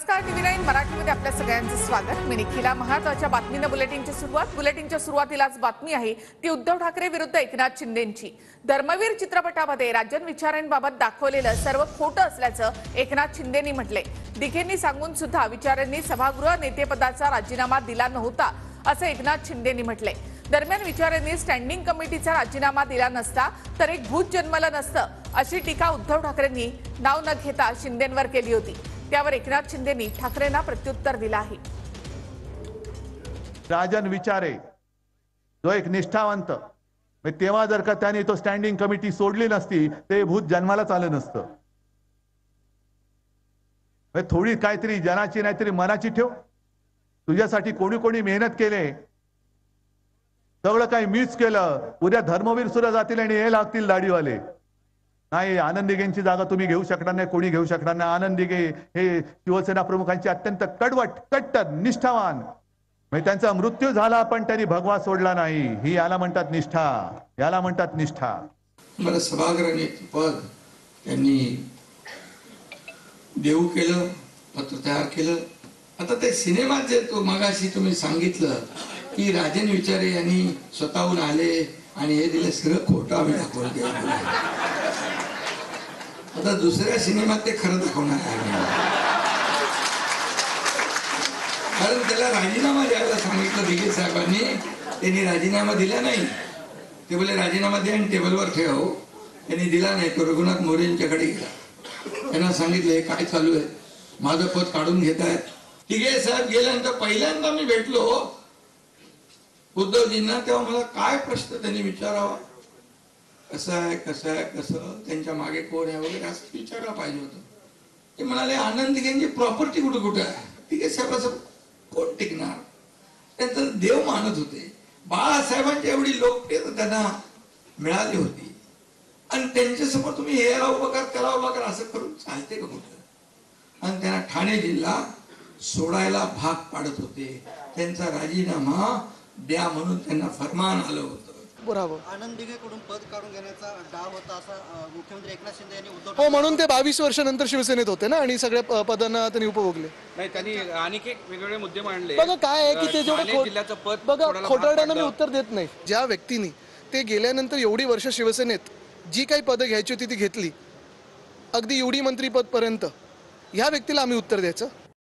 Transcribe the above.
नमस्कार, टीव्ही9 मराठीमध्ये आपल्या सगळ्यांचं स्वागत। मी निखिला। महत्त्वाच्या बातमीनं बुलेटिनच्या सुरुवातीलाच बातमी आहे ती उद्धव ठाकरे विरुद्ध एकनाथ शिंदेंची। धर्मवीर चित्रपटामध्ये राजन विचारेंबाबत दाखवलेलं सर्व खोटं असल्याचं एकनाथ शिंदेंनी म्हटलंय। दिघेंनी सांगून सुद्धा विचारेंनी सभागृह नेतेपदाचा राजीनामा दिला नव्हता असं एकनाथ शिंदेंनी म्हटलंय। दरम्यान विचारेंनी स्टँडिंग कमिटीचा राजीनामा दिला नसता तर एक भूत जन्मलं नसतं अशी टीका उद्धव ठाकरेंनी नाव न घेता शिंदेंवर केली होती। त्यावर एकनाथ शिंदेंनी ठाकरेंना प्रत्युत्तर दिलं आहे। राजन विचारे जो एक निष्ठावंत, तेव्हा जर का त्यांनी तो स्टँडिंग कमिटी सोडली नसती ते भूत जन्मालाच आलं नसतं। थोडी काहीतरी जनाची नाहीतरी मनाची ठेव। तुझ्यासाठी कोणी कोणी मेहनत केले, सगळं काही मीच केलं। उद्या धर्मवीर सुद्धा जातील आणि हे लागतील दाढीवाले। नाही, आनंद दिघेंची जागा तुम्ही घेऊ शकणार नाही, कोणी घेऊ शकणार नाही। आनंद दिघे हे शिवसेना प्रमुखांचे अत्यंत कडवट, कट्टर, निष्ठावान, त्यांचा मृत्यू झाला पण त्यांनी भगवा सोडला नाही। ही याला म्हणतात निष्ठा, याला म्हणतात निष्ठा। मला सभागृह नेतेपद त्यांनी देऊ केलं, पत्र तयार केलं। आता ते सिनेमात जे तो मगाशी तुम्ही सांगितलं की राजन विचारे यांनी स्वतःहून आले आणि हे दिले, सगळं खोटं आम्ही दाखवलं। आता दुसऱ्या सिनेमात ते खरं दाखवणार आहे, कारण त्याला राजीनामा द्यायला सांगितलं दिघे साहेबांनी, त्यांनी राजीनामा दिला नाही। ते बोले राजीनामा दे आणि टेबलवर ठेव, त्यांनी दिला नाही। तो रघुनाथ मोरेंच्याकडे गेला, त्यांना सांगितलं हे काय चालू आहे, माझं पद काढून घेत आहेत। दिघे साहेब गेल्यानंतर पहिल्यांदा मी भेटलो उद्धवजींना, तेव्हा मला काय प्रश्न त्यांनी विचारावा, कसं आहे कसं आहे कसं, त्यांच्या मागे कोण आहे वगैरे असं विचारायला पाहिजे होतं। ते म्हणाले आनंद दिघेंची प्रॉपर्टी कुठं कुठं आहे, दिघे साहेबांचं कोण टिकणार, त्यांचं देव मानत होते। बाळासाहेबांची एवढी लोकप्रियता त्यांना मिळाली होती आणि त्यांच्यासमोर तुम्ही हे याला उभं कर त्याला उभं कर असं करून चालते का कुठं। आणि त्यांना ठाणे जिल्हा सोडायला भाग पाडत होते। त्यांचा राजीनामा द्या म्हणून त्यांना फरमान आलं होतं। बरोबर, आनंद दिघेकडून पद काढून घेण्याचा डाव होता असा मुख्यमंत्री एकनाथ शिंदे यांनी हो, म्हणून ते 22 वर्षानंतर शिवसेनेत होते ना आणि सगळ्या पदांना त्यांनी उपभोगले। नाही, त्यांनी आणखी एक वेगवेगळे मुद्दे मांडले। बघा काय आहे की ते जेवढं जिल्ह्याचं पद बघा खोटारड्यानं मी उत्तर देत नाही। ज्या व्यक्तीने ते गेल्यानंतर एवढी वर्ष शिवसेनेत जी काही पदं घ्यायची होती ती घेतली, अगदी एवढी मंत्रीपद पर्यंत, ह्या व्यक्तीला आम्ही उत्तर द्यायचं।